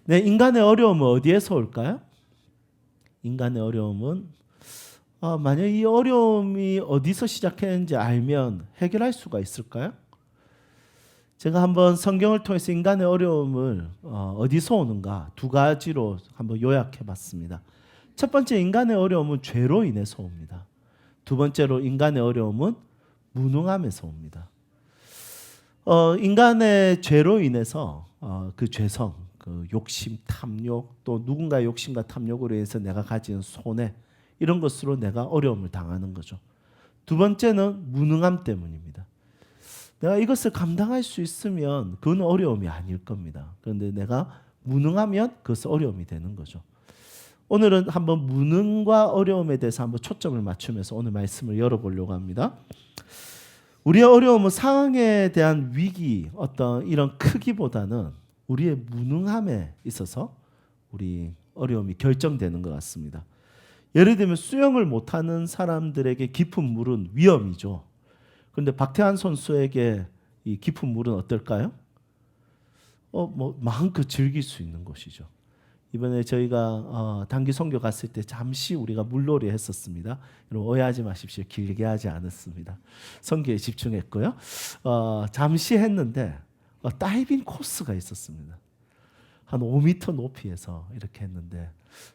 네, 인간의 어려움은 어디에서 올까요? 인간의 어려움은 만약 이 어려움이 어디서 시작했는지 알면 해결할 수가 있을까요? 제가 한번 성경을 통해서 인간의 어려움을 어디서 오는가 두 가지로 한번 요약해 봤습니다. 첫 번째, 인간의 어려움은 죄로 인해서 옵니다. 두 번째로, 인간의 어려움은 무능함에서 옵니다. 인간의 죄로 인해서 그 죄성, 그 욕심, 탐욕, 또 누군가의 욕심과 탐욕으로 인해서 내가 가진 손해, 이런 것으로 내가 어려움을 당하는 거죠. 두 번째는 무능함 때문입니다. 내가 이것을 감당할 수 있으면 그건 어려움이 아닐 겁니다. 그런데 내가 무능하면 그것은 어려움이 되는 거죠. 오늘은 한번 무능과 어려움에 대해서 한번 초점을 맞추면서 오늘 말씀을 열어보려고 합니다. 우리의 어려움은 상황에 대한 위기, 어떤 이런 크기보다는 우리의 무능함에 있어서 우리 어려움이 결정되는 것 같습니다. 예를 들면 수영을 못하는 사람들에게 깊은 물은 위험이죠. 그런데 박태환 선수에게 이 깊은 물은 어떨까요? 마음껏 즐길 수 있는 곳이죠. 이번에 저희가 단기 선교 갔을 때 잠시 우리가 물놀이 했었습니다. 여러분 오해하지 마십시오. 길게 하지 않았습니다. 선교에 집중했고요. 잠시 했는데 다이빙 코스가 있었습니다. 한 5m 높이에서 이렇게 했는데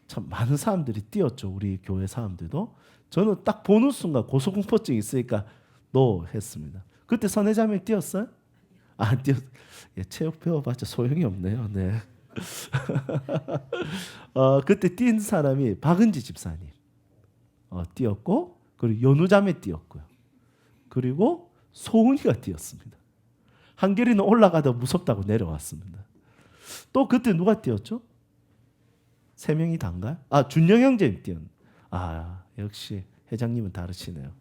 참 많은 사람들이 뛰었죠. 우리 교회 사람들도. 저는 딱 보는 순간 고소공포증이 있으니까 노 했습니다. 그때 선회자매 뛰었어요? 안 뛰었. 예, 체육 배워봤자 소용이 없네요. 네. 그때 뛴 사람이 박은지 집사님 뛰었고, 그리고 연우자매 뛰었고요. 그리고 소은이가 뛰었습니다. 한결이는 올라가다 무섭다고 내려왔습니다. 또 그때 누가 뛰었죠? 세 명이 단가요? 준영 형제님 뛰었. 역시 회장님은 다르시네요.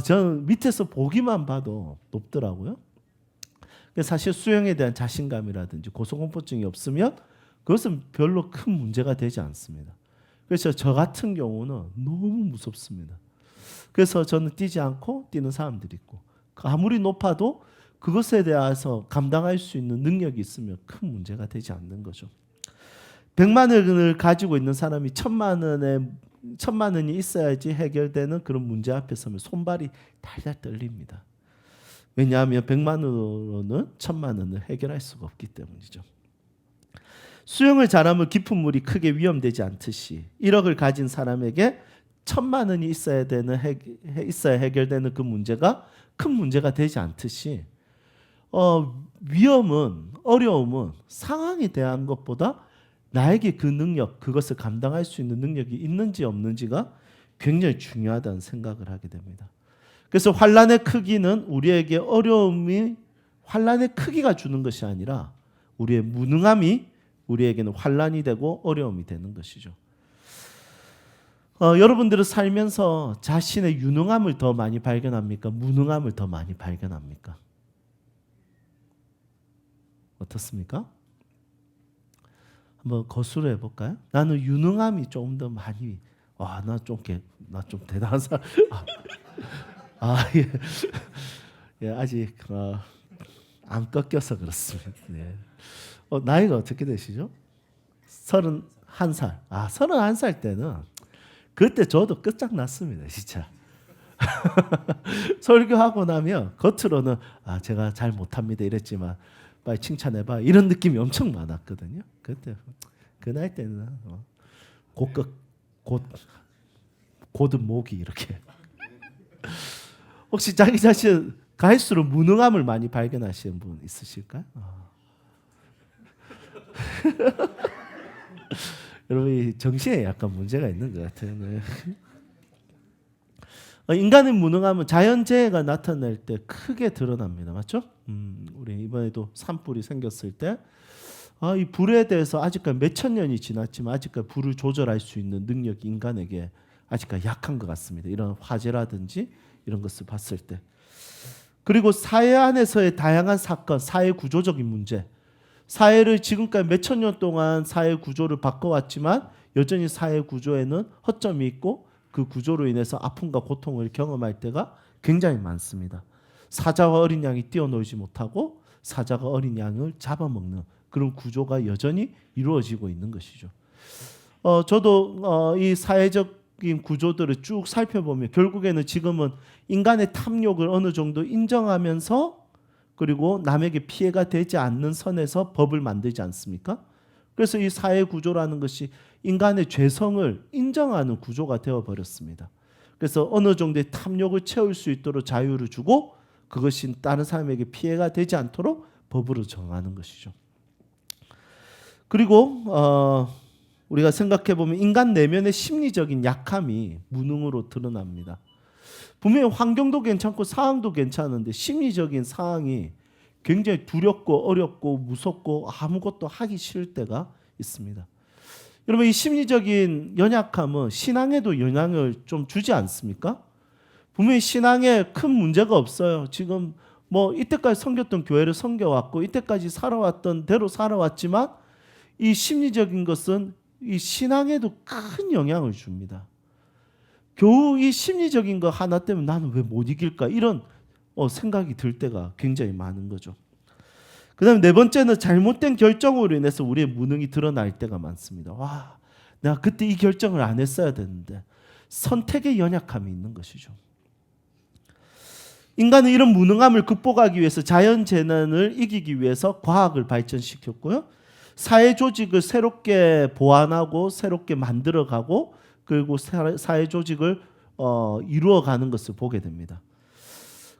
저는 밑에서 보기만 봐도 높더라고요. 사실 수영에 대한 자신감이라든지 고소공포증이 없으면 그것은 별로 큰 문제가 되지 않습니다. 그래서 저 같은 경우는 너무 무섭습니다. 그래서 저는 뛰지 않고 뛰는 사람들이 있고, 아무리 높아도 그것에 대해서 감당할 수 있는 능력이 있으면 큰 문제가 되지 않는 거죠. 100만 원을 가지고 있는 사람이 1000만 원이 있어야지 해결되는 그런 문제 앞에 서면 손발이 달달 떨립니다. 왜냐하면 100만 원으로는 1000만 원을 해결할 수가 없기 때문이죠. 수영을 잘하면 깊은 물이 크게 위험되지 않듯이 1억을 가진 사람에게 1000만 원이 있어야 해결되는 그 문제가 큰 문제가 되지 않듯이 위험은, 어려움은 상황에 대한 것보다 나에게 그 능력, 그것을 감당할 수 있는 능력이 있는지 없는지가 굉장히 중요하다는 생각을 하게 됩니다. 그래서 환난의 크기는 우리에게 어려움이 환난의 크기가 주는 것이 아니라 우리의 무능함이 우리에게는 환난이 되고 어려움이 되는 것이죠. 여러분들은 살면서 자신의 유능함을 더 많이 발견합니까? 무능함을 더 많이 발견합니까? 어떻습니까? 한번 거수로 해볼까요? 나는 유능함이 조금 더 많이. 나 좀 대단한 사람. 예. 예, 아직 안 꺾여서 그렇습니다. 네. 나이가 어떻게 되시죠? 31살. 31살 때는 그때 저도 끝장났습니다. 진짜. 설교하고 나면 겉으로는 제가 잘 못합니다 이랬지만 빨리 칭찬해봐 이런 느낌이 엄청 많았거든요. 그때 그 나이 때는 곧은 목이 이렇게. 혹시 자기 자신 갈수록 무능함을 많이 발견하시는 분 있으실까요? 여러분 정신에 약간 문제가 있는 것 같아요. 네. 인간의 무능함은 자연재해가 나타날 때 크게 드러납니다. 맞죠? 우리 이번에도 산불이 생겼을 때 이 불에 대해서 아직까지 몇천 년이 지났지만 아직까지 불을 조절할 수 있는 능력이 인간에게 아직까지 약한 것 같습니다. 이런 화재라든지 이런 것을 봤을 때. 그리고 사회 안에서의 다양한 사건, 사회 구조적인 문제, 사회를 지금까지 몇천 년 동안 사회 구조를 바꿔왔지만 여전히 사회 구조에는 허점이 있고 그 구조로 인해서 아픔과 고통을 경험할 때가 굉장히 많습니다. 사자와 어린 양이 뛰어놀지 못하고 사자가 어린 양을 잡아먹는 그런 구조가 여전히 이루어지고 있는 것이죠. 저도 이 사회적인 구조들을 쭉 살펴보면 결국에는 지금은 인간의 탐욕을 어느 정도 인정하면서 그리고 남에게 피해가 되지 않는 선에서 법을 만들지 않습니까? 그래서 이 사회 구조라는 것이 인간의 죄성을 인정하는 구조가 되어버렸습니다. 그래서 어느 정도의 탐욕을 채울 수 있도록 자유를 주고 그것이 다른 사람에게 피해가 되지 않도록 법으로 정하는 것이죠. 그리고 우리가 생각해보면 인간 내면의 심리적인 약함이 무능으로 드러납니다. 분명히 환경도 괜찮고 상황도 괜찮은데 심리적인 상황이 굉장히 두렵고 어렵고 무섭고 아무것도 하기 싫을 때가 있습니다. 여러분 이 심리적인 연약함은 신앙에도 영향을 좀 주지 않습니까? 분명히 신앙에 큰 문제가 없어요. 지금 뭐 이때까지 섬겼던 교회를 섬겨왔고 이때까지 살아왔던 대로 살아왔지만 이 심리적인 것은 이 신앙에도 큰 영향을 줍니다. 겨우 이 심리적인 거 하나 때문에 나는 왜 못 이길까 이런 생각이 들 때가 굉장히 많은 거죠. 그 다음에 네 번째는 잘못된 결정으로 인해서 우리의 무능이 드러날 때가 많습니다. 와, 내가 그때 이 결정을 안 했어야 되는데 선택의 연약함이 있는 것이죠. 인간은 이런 무능함을 극복하기 위해서 자연재난을 이기기 위해서 과학을 발전시켰고요. 사회 조직을 새롭게 보완하고 새롭게 만들어가고 그리고 사회 조직을 이루어가는 것을 보게 됩니다.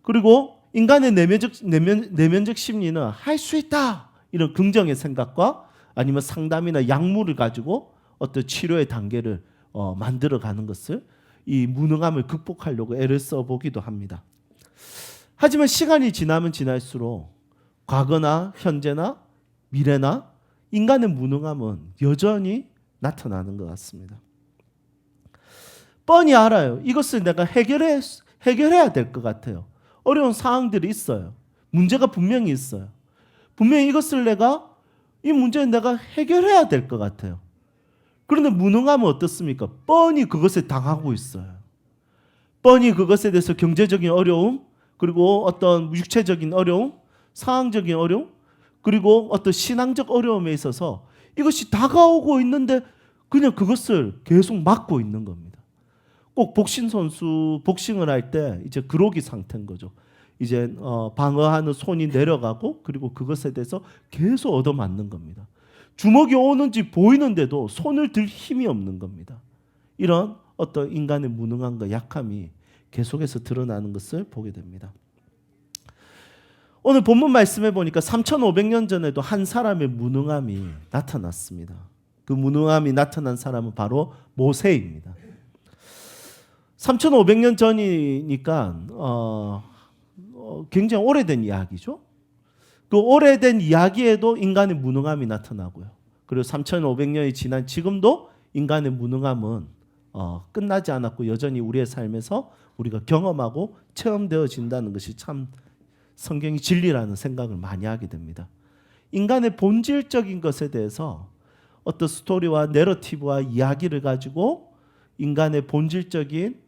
그리고 인간의 내면적 심리는 할 수 있다 이런 긍정의 생각과 아니면 상담이나 약물을 가지고 어떤 치료의 단계를 만들어가는 것을 이 무능함을 극복하려고 애를 써보기도 합니다. 하지만 시간이 지나면 지날수록 과거나 현재나 미래나 인간의 무능함은 여전히 나타나는 것 같습니다. 뻔히 알아요. 이것을 내가 해결해야 될 것 같아요. 어려운 상황들이 있어요. 문제가 분명히 있어요. 분명히 이 문제는 내가 해결해야 될 것 같아요. 그런데 무능함은 어떻습니까? 뻔히 그것을 당하고 있어요. 뻔히 그것에 대해서 경제적인 어려움, 그리고 어떤 육체적인 어려움, 상황적인 어려움, 그리고 어떤 신앙적 어려움에 있어서 이것이 다가오고 있는데 그냥 그것을 계속 막고 있는 겁니다. 꼭 복싱을 할 때 이제 그러기 상태인 거죠. 이제 방어하는 손이 내려가고 그리고 그것에 대해서 계속 얻어맞는 겁니다. 주먹이 오는지 보이는데도 손을 들 힘이 없는 겁니다. 이런 어떤 인간의 무능함과 약함이 계속해서 드러나는 것을 보게 됩니다. 오늘 본문 말씀해 보니까 3,500년 전에도 한 사람의 무능함이 나타났습니다. 그 무능함이 나타난 사람은 바로 모세입니다. 3,500년 전이니까 굉장히 오래된 이야기죠. 그 오래된 이야기에도 인간의 무능함이 나타나고요. 그리고 3,500년이 지난 지금도 인간의 무능함은 끝나지 않았고 여전히 우리의 삶에서 우리가 경험하고 체험되어진다는 것이 참 성경이 진리라는 생각을 많이 하게 됩니다. 인간의 본질적인 것에 대해서 어떤 스토리와 내러티브와 이야기를 가지고 인간의 본질적인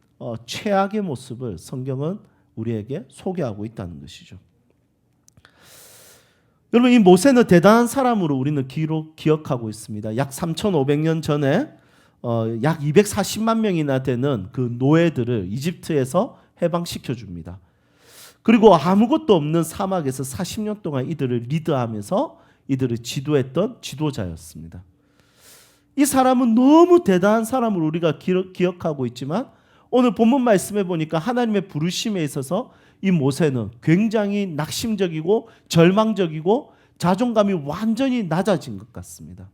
최악의 모습을 성경은 우리에게 소개하고 있다는 것이죠. 여러분 이 모세는 대단한 사람으로 우리는 기억하고 있습니다. 약 3,500년 전에 약 240만 명이나 되는 그 노예들을 이집트에서 해방시켜 줍니다. 그리고 아무것도 없는 사막에서 40년 동안 이들을 리드하면서 이들을 지도했던 지도자였습니다. 이 사람은 너무 대단한 사람으로 우리가 기억하고 있지만 오늘 본문 말씀해 보니까 하나님의 부르심에 있어서 이 모세는 굉장히 낙심적이고 절망적이고 자존감이 완전히 낮아진 것 같습니다.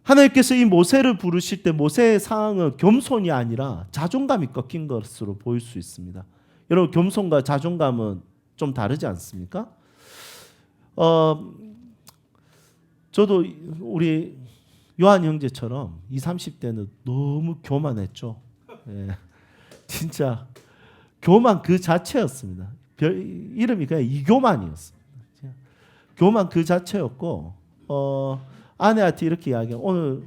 하나님께서 이 모세를 부르실 때 모세의 상황은 겸손이 아니라 자존감이 꺾인 것으로 보일 수 있습니다. 여러분 겸손과 자존감은 좀 다르지 않습니까? 저도 우리 요한 형제처럼 20, 30대는 너무 교만했죠. 예, 진짜 교만 그 자체였습니다. 이름이 그냥 이교만이었습니다. 교만 그 자체였고 아내한테 이렇게 이야기해요. 오늘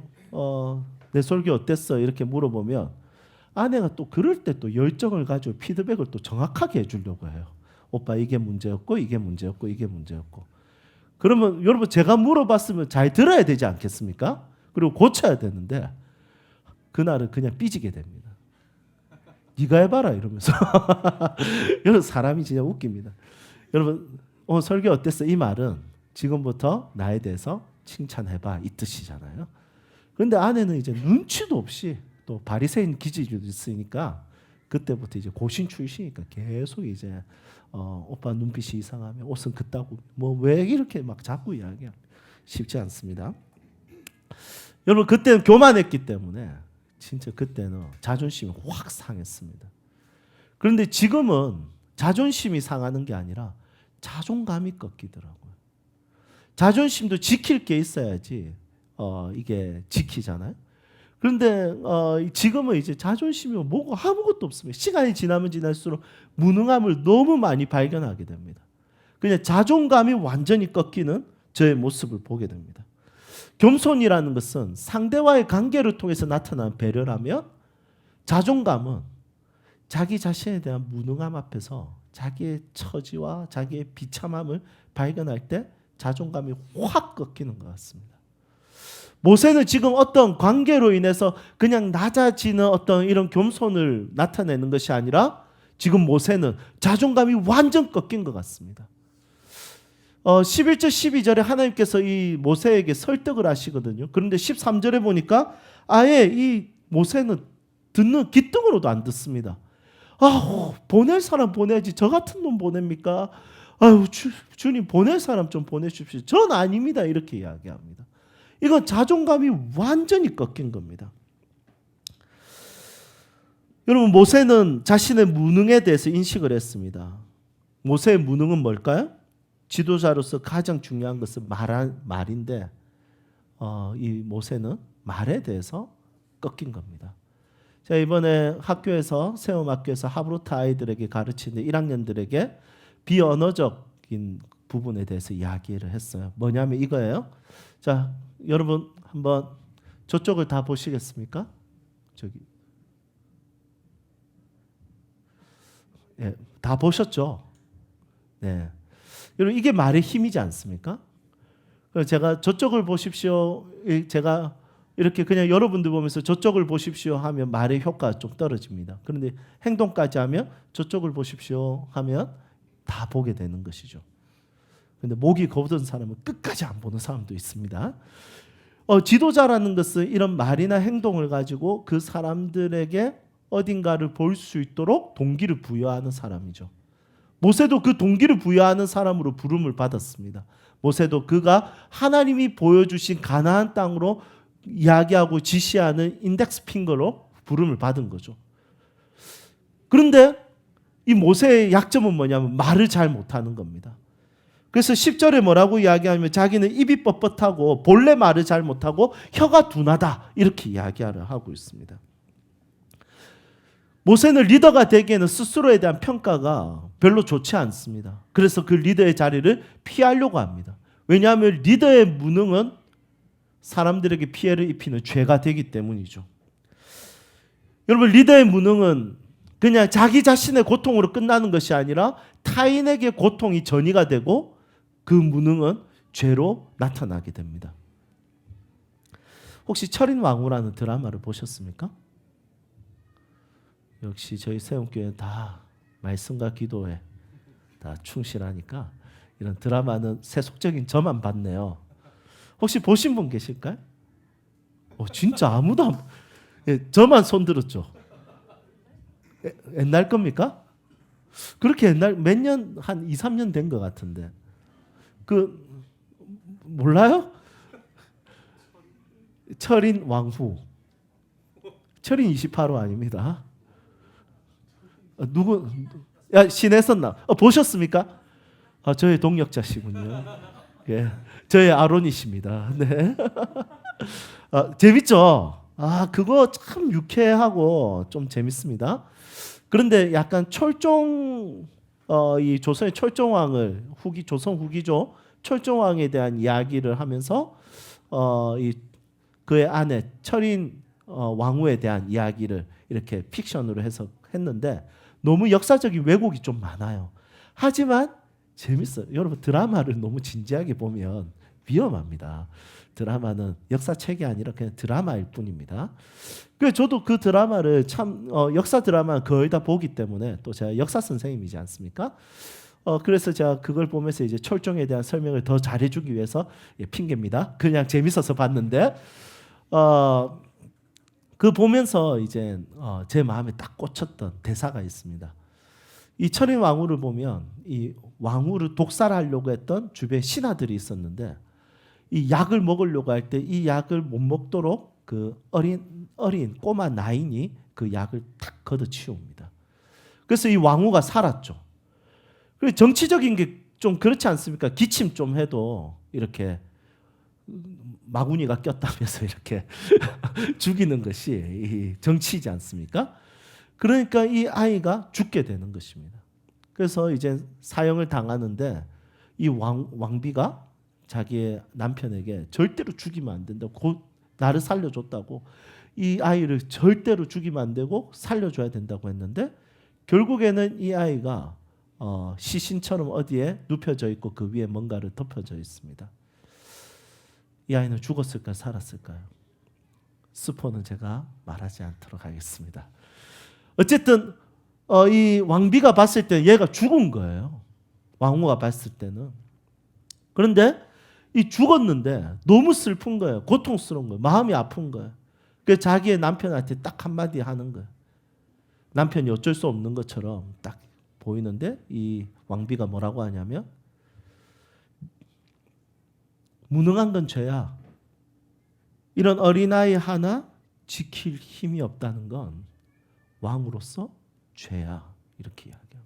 내 설교 어땠어? 이렇게 물어보면 아내가 또 그럴 때 또 열정을 가지고 피드백을 또 정확하게 해주려고 해요. 오빠 이게 문제였고 이게 문제였고 이게 문제였고. 그러면 여러분 제가 물어봤으면 잘 들어야 되지 않겠습니까? 그리고 고쳐야 되는데 그날은 그냥 삐지게 됩니다. 네가 해봐라 이러면서. 여러분 사람이 진짜 웃깁니다. 여러분 설교 어땠어? 이 말은 지금부터 나에 대해서 칭찬해봐 이 뜻이잖아요. 그런데 아내는 이제 눈치도 없이 또 바리새인 기질도 있으니까 그때부터 이제 고신 출신이니까 계속 이제 오빠 눈빛이 이상하면 옷은 그따구 뭐 왜 이렇게 막 자꾸 이야기야. 쉽지 않습니다. 여러분 그때는 교만했기 때문에 진짜 그때는 자존심이 확 상했습니다. 그런데 지금은 자존심이 상하는 게 아니라 자존감이 꺾이더라고요. 자존심도 지킬 게 있어야지 이게 지키잖아요. 그런데 지금은 이제 자존심이 뭐고 아무것도 없습니다. 시간이 지나면 지날수록 무능함을 너무 많이 발견하게 됩니다. 그냥 자존감이 완전히 꺾이는 저의 모습을 보게 됩니다. 겸손이라는 것은 상대와의 관계를 통해서 나타나는 배려라면 자존감은 자기 자신에 대한 무능함 앞에서 자기의 처지와 자기의 비참함을 발견할 때 자존감이 확 꺾이는 것 같습니다. 모세는 지금 어떤 관계로 인해서 그냥 낮아지는 어떤 이런 겸손을 나타내는 것이 아니라 지금 모세는 자존감이 완전 꺾인 것 같습니다. 11절 12절에 하나님께서 이 모세에게 설득을 하시거든요. 그런데 13절에 보니까 아예 이 모세는 듣는 귀등으로도 안 듣습니다. 보낼 사람 보내야지 저 같은 놈 보냅니까? 아유 주님 보낼 사람 좀 보내주십시오. 전 아닙니다. 이렇게 이야기합니다. 이건 자존감이 완전히 꺾인 겁니다. 여러분 모세는 자신의 무능에 대해서 인식을 했습니다. 모세의 무능은 뭘까요? 지도자로서 가장 중요한 것은 말인데 이 모세는 말에 대해서 꺾인 겁니다. 제가 이번에 세움학교에서 하브루트 아이들에게 가르치는데 1학년들에게 비언어적인 부분에 대해서 이야기를 했어요. 뭐냐면 이거예요. 자, 여러분 한번 저쪽을 다 보시겠습니까? 저기. 예, 다 보셨죠? 네. 여러분 이게 말의 힘이지 않습니까? 그래서 제가 저쪽을 보십시오. 제가 이렇게 그냥 여러분들 보면서 저쪽을 보십시오 하면 말의 효과가 좀 떨어집니다. 그런데 행동까지 하면 저쪽을 보십시오 하면 다 보게 되는 것이죠. 근데 목이 거부던 사람은 끝까지 안 보는 사람도 있습니다. 지도자라는 것은 이런 말이나 행동을 가지고 그 사람들에게 어딘가를 볼 수 있도록 동기를 부여하는 사람이죠. 모세도 그 동기를 부여하는 사람으로 부름을 받았습니다. 모세도 그가 하나님이 보여주신 가나안 땅으로 이야기하고 지시하는 인덱스 핑거로 부름을 받은 거죠. 그런데 이 모세의 약점은 뭐냐면 말을 잘 못하는 겁니다. 그래서 10절에 뭐라고 이야기하면 자기는 입이 뻣뻣하고 본래 말을 잘 못하고 혀가 둔하다 이렇게 이야기를 하고 있습니다. 모세는 리더가 되기에는 스스로에 대한 평가가 별로 좋지 않습니다. 그래서 그 리더의 자리를 피하려고 합니다. 왜냐하면 리더의 무능은 사람들에게 피해를 입히는 죄가 되기 때문이죠. 여러분 리더의 무능은 그냥 자기 자신의 고통으로 끝나는 것이 아니라 타인에게 고통이 전이가 되고 그 무능은 죄로 나타나게 됩니다. 혹시 철인왕후라는 드라마를 보셨습니까? 역시 저희 세움교회 다 말씀과 기도에 다 충실하니까 이런 드라마는 세속적인 저만 봤네요. 혹시 보신 분 계실까요? 진짜 아무도 안 저만 손 들었죠. 옛날 겁니까? 그렇게 옛날 몇 년 한 2, 3년 된 것 같은데 몰라요? 철인 왕후 철인 28호 아닙니다. 누구 신했었나? 보셨습니까? 저의 동역자시군요. 예, 저의 아론이십니다. 네. 재밌죠? 그거 참 유쾌하고 좀 재밌습니다. 그런데 약간 이 조선의 철종왕을 조선 후기죠. 철종왕에 대한 이야기를 하면서 그의 아내 철인 왕후에 대한 이야기를 이렇게 픽션으로 해석했는데 너무 역사적인 왜곡이 좀 많아요. 하지만 재밌어요. 여러분 드라마를 너무 진지하게 보면 위험합니다. 드라마는 역사책이 아니라 그냥 드라마일 뿐입니다. 그래서 저도 그 드라마를 참 역사 드라마 거의 다 보기 때문에 또 제가 역사 선생님이지 않습니까? 그래서 제가 그걸 보면서 이제 철종에 대한 설명을 더 잘해주기 위해서 핑계입니다. 그냥 재밌어서 봤는데 그 보면서 이제 제 마음에 딱 꽂혔던 대사가 있습니다. 이 철인 왕후를 보면 이 왕후를 독살하려고 했던 주변에 신하들이 있었는데 이 약을 먹으려고 할 때 이 약을 못 먹도록 그 어린 꼬마 나인이 그 약을 탁 걷어치웁니다. 그래서 이 왕후가 살았죠. 그리고 정치적인 게 좀 그렇지 않습니까? 기침 좀 해도 이렇게 마구니가 꼈다면서 이렇게 죽이는 것이 정치이지 않습니까? 그러니까 이 아이가 죽게 되는 것입니다. 그래서 이제 사형을 당하는데 이 왕비가 자기의 남편에게 절대로 죽이면 안 된다고, 곧 나를 살려줬다고, 이 아이를 절대로 죽이면 안 되고 살려줘야 된다고 했는데 결국에는 이 아이가 시신처럼 어디에 눕혀져 있고 그 위에 뭔가를 덮여져 있습니다. 이 아이는 죽었을까요? 살았을까요? 스포는 제가 말하지 않도록 하겠습니다. 어쨌든 이 왕비가 봤을 때 얘가 죽은 거예요. 왕후가 봤을 때는. 그런데 이 죽었는데 너무 슬픈 거예요. 고통스러운 거예요. 마음이 아픈 거예요. 그래서 자기의 남편한테 딱 한마디 하는 거예요. 남편이 어쩔 수 없는 것처럼 딱 보이는데 이 왕비가 뭐라고 하냐면 무능한 건 죄야. 이런 어린아이 하나 지킬 힘이 없다는 건 왕으로서 죄야. 이렇게 이야기합니다.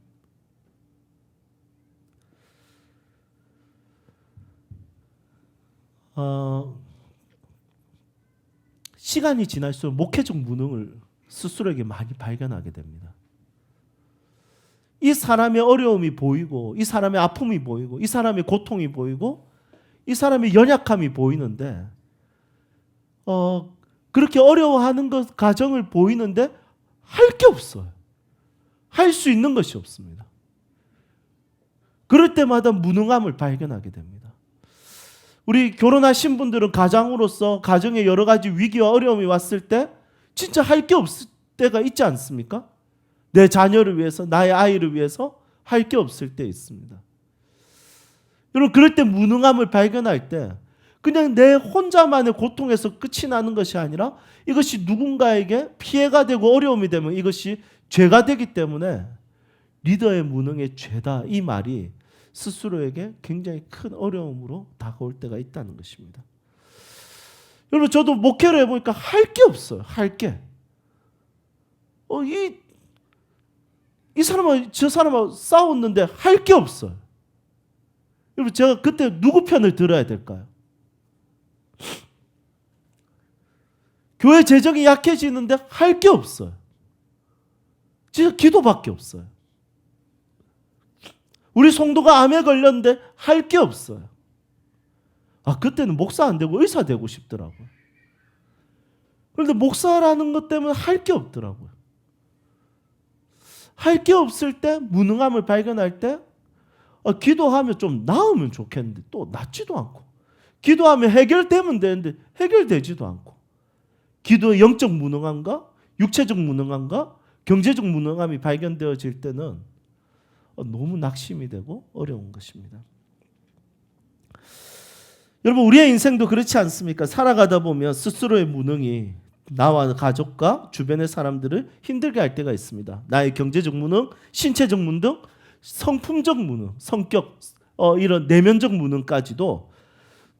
시간이 지날수록 목회적 무능을 스스로에게 많이 발견하게 됩니다. 이 사람의 어려움이 보이고 이 사람의 아픔이 보이고 이 사람의 고통이 보이고 이 사람의 연약함이 보이는데 그렇게 어려워하는 것 가정을 보이는데 할 게 없어요. 할 수 있는 것이 없습니다. 그럴 때마다 무능함을 발견하게 됩니다. 우리 결혼하신 분들은 가장으로서 가정에 여러 가지 위기와 어려움이 왔을 때 진짜 할 게 없을 때가 있지 않습니까? 내 자녀를 위해서, 나의 아이를 위해서 할 게 없을 때 있습니다. 여러분, 그럴 때 무능함을 발견할 때 그냥 내 혼자만의 고통에서 끝이 나는 것이 아니라 이것이 누군가에게 피해가 되고 어려움이 되면 이것이 죄가 되기 때문에 리더의 무능의 죄다, 이 말이 스스로에게 굉장히 큰 어려움으로 다가올 때가 있다는 것입니다. 여러분, 저도 목회를 해보니까 할 게 없어요. 할 게. 이 사람하고 저 사람하고 싸웠는데 할 게 없어요. 여러분, 제가 그때 누구 편을 들어야 될까요? 교회 재정이 약해지는데 할 게 없어요. 진짜 기도밖에 없어요. 우리 성도가 암에 걸렸는데 할 게 없어요. 그때는 목사 안 되고 의사 되고 싶더라고요. 그런데 목사라는 것 때문에 할 게 없더라고요. 할 게 없을 때, 무능함을 발견할 때 기도하면 좀 나으면 좋겠는데 또 낫지도 않고, 기도하면 해결되면 되는데 해결되지도 않고, 기도의 영적 무능함과 육체적 무능함과 경제적 무능함이 발견되어질 때는 너무 낙심이 되고 어려운 것입니다. 여러분, 우리의 인생도 그렇지 않습니까? 살아가다 보면 스스로의 무능이 나와 가족과 주변의 사람들을 힘들게 할 때가 있습니다. 나의 경제적 무능, 신체적 무능, 성품적 무능, 성격, 이런 내면적 무능까지도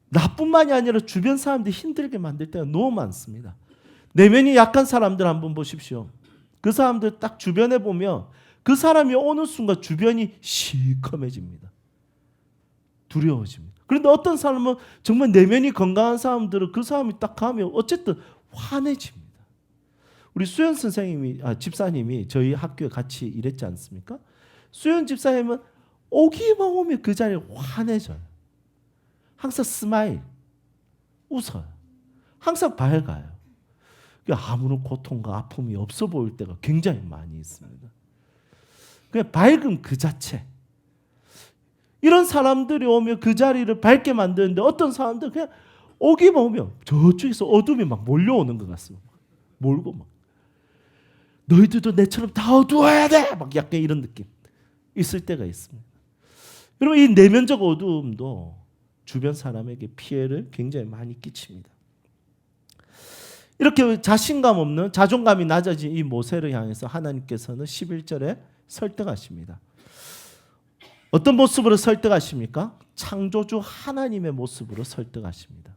나뿐만이 아니라 주변 사람들이 힘들게 만들 때가 너무 많습니다. 내면이 약한 사람들 한번 보십시오. 그 사람들 딱 주변에 보면 그 사람이 어느 순간 주변이 시커매집니다. 두려워집니다. 그런데 어떤 사람은 정말 내면이 건강한 사람들은 그 사람이 딱 가면 어쨌든 환해집니다. 우리 수연 선생님이, 집사님이 저희 학교에 같이 일했지 않습니까? 수연 집사님은 오기만 오면 그 자리에 환해져요. 항상 스마일, 웃어요. 항상 밝아요. 아무런 고통과 아픔이 없어 보일 때가 굉장히 많이 있습니다. 그냥 밝음 그 자체. 이런 사람들이 오면 그 자리를 밝게 만드는데 어떤 사람들은 그냥 오기만 오면 저쪽에서 어둠이 막 몰려오는 것 같습니다. 몰고 막 너희들도 내처럼 다 어두워야 돼! 막 약간 이런 느낌 있을 때가 있습니다. 여러분 이 내면적 어두움도 주변 사람에게 피해를 굉장히 많이 끼칩니다. 이렇게 자신감 없는 자존감이 낮아진 이 모세를 향해서 하나님께서는 11절에 설득하십니다. 어떤 모습으로 설득하십니까? 창조주 하나님의 모습으로 설득하십니다.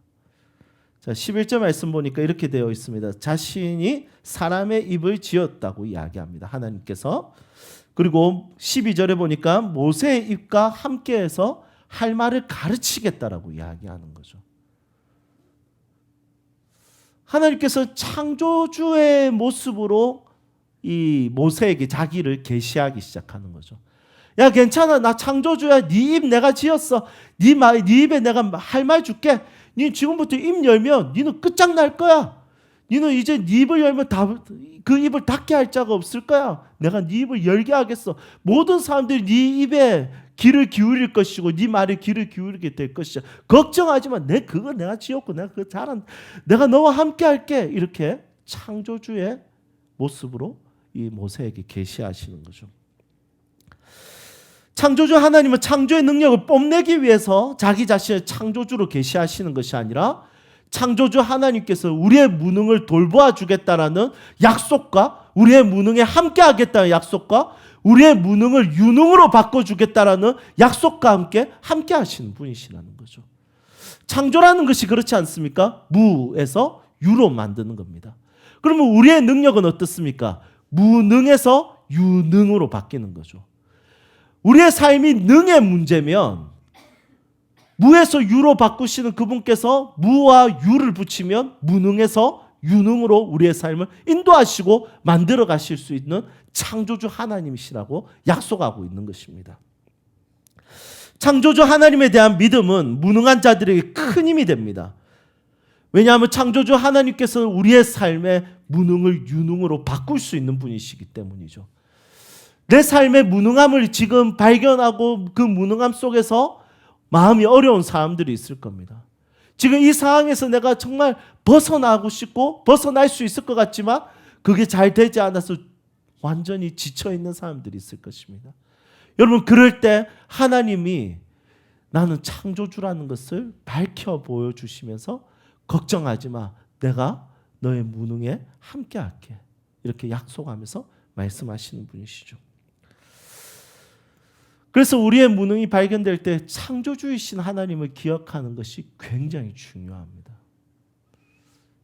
자, 11절 말씀 보니까 이렇게 되어 있습니다. 자신이 사람의 입을 지었다고 이야기합니다. 하나님께서. 그리고 12절에 보니까 모세의 입과 함께해서 할 말을 가르치겠다라고 이야기하는 거죠. 하나님께서 창조주의 모습으로 이 모세에게 자기를 계시하기 시작하는 거죠. 야 괜찮아, 나 창조주야. 네 입 내가 지었어. 네 입에 내가 할 말 줄게. 네 지금부터 입 열면 네는 끝장날 거야. 너는 이제 네 입을 열면 그 입을 닫게 할 자가 없을 거야. 내가 네 입을 열게 하겠어. 모든 사람들이 네 입에 귀를 기울일 것이고 네 말에 귀를 기울이게 될 것이야. 걱정하지 마. 그거 내가 지었고 내가 그거 내가 너와 함께 할게. 이렇게 창조주의 모습으로 이 모세에게 계시하시는 거죠. 창조주 하나님은 창조의 능력을 뽐내기 위해서 자기 자신을 창조주로 계시하시는 것이 아니라 창조주 하나님께서 우리의 무능을 돌보아 주겠다라는 약속과 우리의 무능에 함께하겠다는 약속과 우리의 무능을 유능으로 바꿔주겠다라는 약속과 함께 하시는 분이시라는 거죠. 창조라는 것이 그렇지 않습니까? 무에서 유로 만드는 겁니다. 그러면 우리의 능력은 어떻습니까? 무능에서 유능으로 바뀌는 거죠. 우리의 삶이 능의 문제면 무에서 유로 바꾸시는 그분께서 무와 유를 붙이면 무능에서 유능으로 우리의 삶을 인도하시고 만들어 가실 수 있는 창조주 하나님이시라고 약속하고 있는 것입니다. 창조주 하나님에 대한 믿음은 무능한 자들에게 큰 힘이 됩니다. 왜냐하면 창조주 하나님께서 우리의 삶의 무능을 유능으로 바꿀 수 있는 분이시기 때문이죠. 내 삶의 무능함을 지금 발견하고 그 무능함 속에서 마음이 어려운 사람들이 있을 겁니다. 지금 이 상황에서 내가 정말 벗어나고 싶고 벗어날 수 있을 것 같지만 그게 잘 되지 않아서 완전히 지쳐있는 사람들이 있을 것입니다. 여러분 그럴 때 하나님이 나는 창조주라는 것을 밝혀 보여주시면서 걱정하지 마. 내가 너의 무능에 함께할게. 이렇게 약속하면서 말씀하시는 분이시죠. 그래서 우리의 무능이 발견될 때 창조주이신 하나님을 기억하는 것이 굉장히 중요합니다.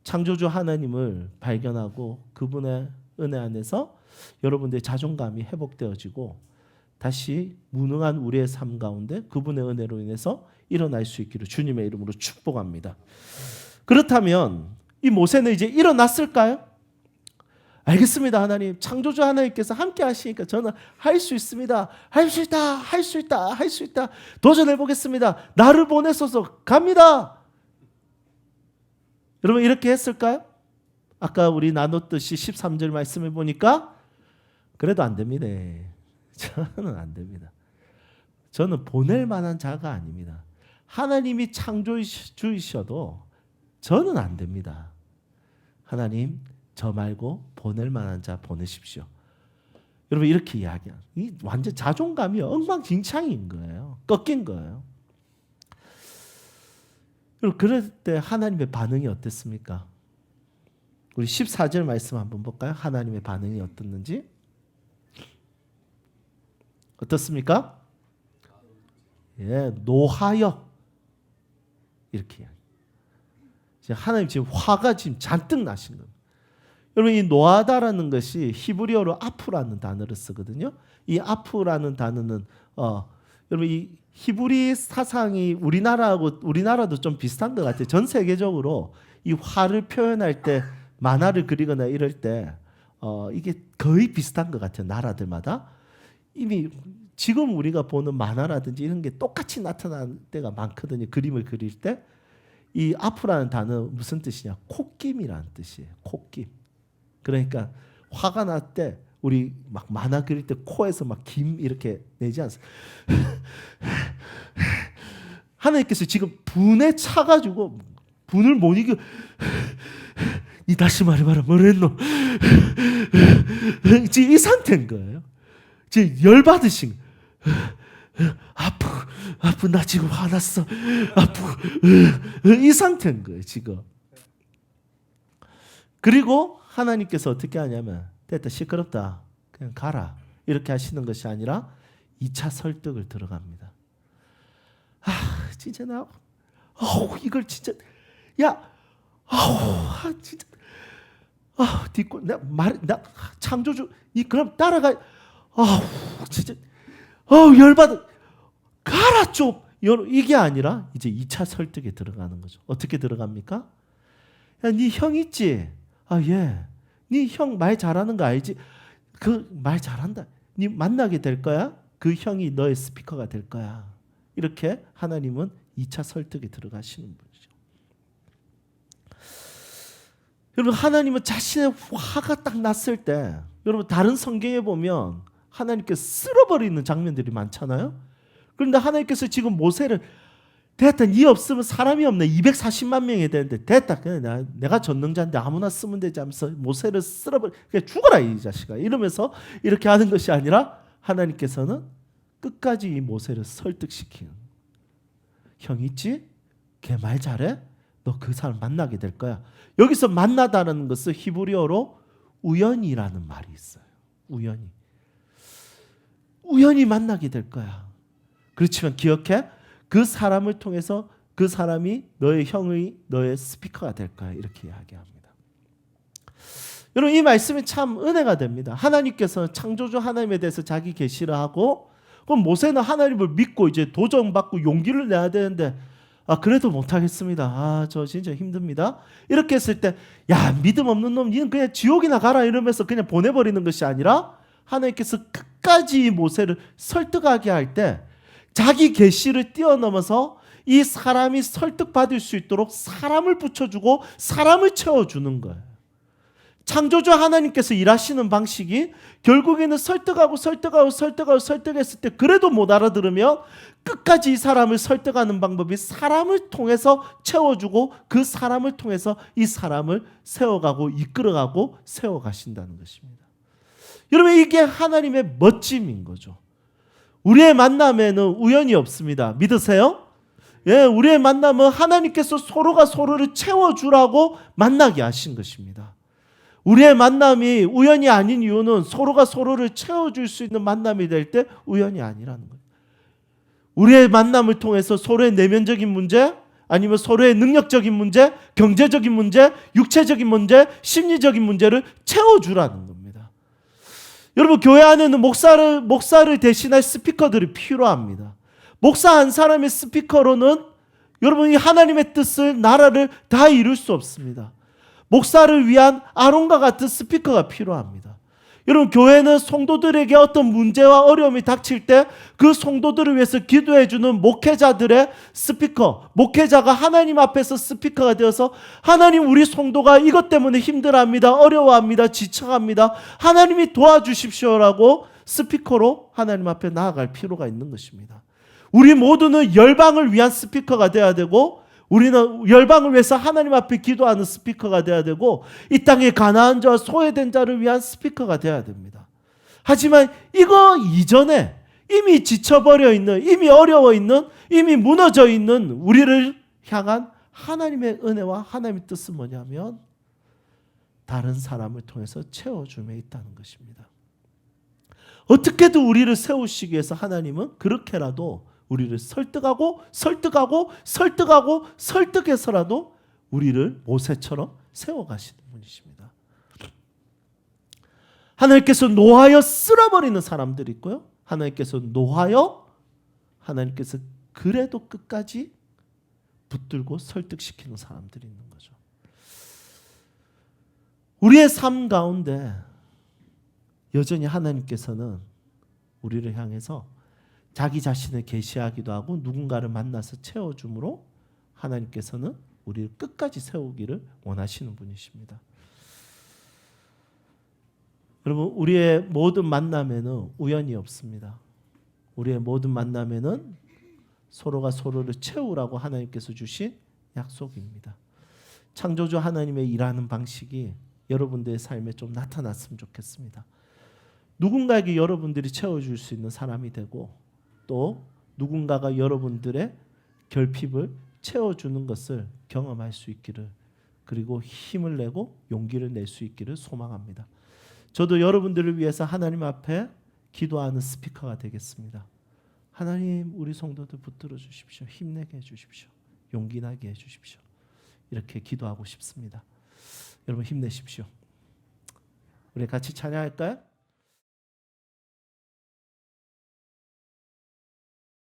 창조주 하나님을 발견하고 그분의 은혜 안에서 여러분들의 자존감이 회복되어지고 다시 무능한 우리의 삶 가운데 그분의 은혜로 인해서 일어날 수 있기를 주님의 이름으로 축복합니다. 그렇다면 이 모세는 이제 일어났을까요? 알겠습니다. 하나님, 창조주 하나님께서 함께 하시니까 저는 할 수 있습니다. 할 수 있다. 할 수 있다. 할 수 있다. 도전해 보겠습니다. 나를 보내소서. 갑니다. 여러분 이렇게 했을까요? 아까 우리 나눴듯이 13절 말씀을 보니까 그래도 안 됩니다. 저는 안 됩니다. 저는 보낼 만한 자가 아닙니다. 하나님이 창조주이셔도 저는 안 됩니다. 하나님 저 말고 보낼 만한 자 보내십시오. 여러분 이렇게 이야기합니다. 이 완전 자존감이 엉망진창인 거예요. 꺾인 거예요. 여러분 그럴 때 하나님의 반응이 어땠습니까? 우리 14절 말씀 한번 볼까요? 하나님의 반응이 어떻는지. 어떻습니까? 예, 노하여 이렇게 하나님 지금 화가 지금 잔뜩 나신 겁니다. 여러분 이 노하다라는 것이 히브리어로 아프라는 단어를 쓰거든요. 이 아프라는 단어는 여러분 이 히브리 사상이 우리나라도 좀 비슷한 것 같아요. 전 세계적으로 이 화를 표현할 때 만화를 그리거나 이럴 때 이게 거의 비슷한 것 같아요. 나라들마다 이미 지금 우리가 보는 만화라든지 이런 게 똑같이 나타나는 때가 많거든요. 그림을 그릴 때 이 아프라는 단어 무슨 뜻이냐? 콧김이라는 뜻이에요. 콧김. 그러니까 화가 날 때 우리 막 만화 그릴 때 코에서 막 김 이렇게 내지 않습니까? 하나님께서 지금 분에 차가지고 분을 못 이겨. 이 다시 말해봐라. 뭐랬노? 지금 이 상태인 거예요. 지금 열받으신 아프 나 지금 화났어. 이 상태인 거예요 지금. 그리고 하나님께서 어떻게 하냐면 됐다 시끄럽다 그냥 가라 이렇게 하시는 것이 아니라 2차 설득을 들어갑니다. 진짜 나 이걸 진짜 진짜 뒷골 나 창조주 이 그럼 따라가 진짜 열받아 가라 좀 이게 아니라 이제 2차 설득에 들어가는 거죠. 어떻게 들어갑니까? 네 형 있지? 예. 네 형 말 잘하는 거 알지? 그 말 잘한다. 네 만나게 될 거야. 그 형이 너의 스피커가 될 거야. 이렇게 하나님은 2차 설득에 들어가시는 분이죠. 여러분 하나님은 자신의 화가 딱 났을 때 여러분 다른 성경에 보면 하나님께서 쓸어버리는 장면들이 많잖아요. 그런데 하나님께서 지금 모세를 됐다 네 없으면 사람이 없네 240만 명이 되는데 됐다 그냥 내가 전능자인데 아무나 쓰면 되지 하면서 모세를 쓸어버려 그냥 죽어라 이 자식아 이러면서 이렇게 하는 것이 아니라 하나님께서는 끝까지 이 모세를 설득시키는 형 있지? 걔 말 잘해? 너 그 사람 만나게 될 거야. 여기서 만나다는 것은 히브리어로 우연이라는 말이 있어요. 우연히 만나게 될 거야. 그렇지만 기억해 그 사람을 통해서 그 사람이 너의 형의 너의 스피커가 될 거야 이렇게 이야기합니다. 여러분 이 말씀이 참 은혜가 됩니다. 하나님께서 창조주 하나님에 대해서 자기 계시를 하고 그럼 모세는 하나님을 믿고 이제 도전받고 용기를 내야 되는데 그래도 못하겠습니다. 저 진짜 힘듭니다. 이렇게 했을 때 믿음 없는 놈 니는 그냥 지옥이나 가라 이러면서 그냥 보내버리는 것이 아니라 하나님께서 끝까지 모세를 설득하게 할 때 자기 계시를 뛰어넘어서 이 사람이 설득받을 수 있도록 사람을 붙여주고 사람을 채워주는 거예요. 창조주 하나님께서 일하시는 방식이 결국에는 설득했을 때 그래도 못 알아들으면 끝까지 이 사람을 설득하는 방법이 사람을 통해서 채워주고 그 사람을 통해서 이 사람을 세워가고 이끌어가고 세워가신다는 것입니다. 여러분 이게 하나님의 멋짐인 거죠. 우리의 만남에는 우연이 없습니다. 믿으세요? 우리의 만남은 하나님께서 서로가 서로를 채워주라고 만나게 하신 것입니다. 우리의 만남이 우연이 아닌 이유는 서로가 서로를 채워줄 수 있는 만남이 될 때 우연이 아니라는 거예요. 우리의 만남을 통해서 서로의 내면적인 문제 아니면 서로의 능력적인 문제, 경제적인 문제, 육체적인 문제, 심리적인 문제를 채워주라는 겁니다. 여러분 교회 안에는 목사를 대신할 스피커들이 필요합니다. 목사 한 사람의 스피커로는 여러분이 하나님의 뜻을 나라를 다 이룰 수 없습니다. 목사를 위한 아론과 같은 스피커가 필요합니다. 여러분 교회는 성도들에게 어떤 문제와 어려움이 닥칠 때 그 성도들을 위해서 기도해주는 목회자들의 스피커, 목회자가 하나님 앞에서 스피커가 되어서 하나님 우리 성도가 이것 때문에 힘들어합니다. 어려워합니다. 지쳐갑니다. 하나님이 도와주십시오라고 스피커로 하나님 앞에 나아갈 필요가 있는 것입니다. 우리 모두는 열방을 위한 스피커가 되어야 되고 우리는 열방을 위해서 하나님 앞에 기도하는 스피커가 되어야 되고 이 땅에 가난한 자와 소외된 자를 위한 스피커가 되어야 됩니다. 하지만 이거 이전에 이미 지쳐버려 있는, 이미 어려워 있는, 이미 무너져 있는 우리를 향한 하나님의 은혜와 하나님의 뜻은 뭐냐면 다른 사람을 통해서 채워줌에 있다는 것입니다. 어떻게든 우리를 세우시기 위해서 하나님은 그렇게라도 우리를 설득해서라도 우리를 모세처럼 세워가시는 분이십니다. 하나님께서 노하여 쓸어버리는 사람들이 있고요. 하나님께서 그래도 끝까지 붙들고 설득시키는 사람들이 있는 거죠. 우리의 삶 가운데 여전히 하나님께서는 우리를 향해서 자기 자신을 계시하기도 하고 누군가를 만나서 채워줌으로 하나님께서는 우리를 끝까지 세우기를 원하시는 분이십니다. 여러분, 우리의 모든 만남에는 우연이 없습니다. 우리의 모든 만남에는 서로가 서로를 채우라고 하나님께서 주신 약속입니다. 창조주 하나님의 일하는 방식이 여러분들의 삶에 좀 나타났으면 좋겠습니다. 누군가에게 여러분들이 채워줄 수 있는 사람이 되고, 또 누군가가 여러분들의 결핍을 채워주는 것을 경험할 수 있기를, 그리고 힘을 내고 용기를 낼 수 있기를 소망합니다. 저도 여러분들을 위해서 하나님 앞에 기도하는 스피커가 되겠습니다. 하나님, 우리 성도들 붙들어 주십시오. 힘내게 해주십시오. 용기 나게 해주십시오. 이렇게 기도하고 싶습니다. 여러분 힘내십시오. 우리 같이 찬양할까요?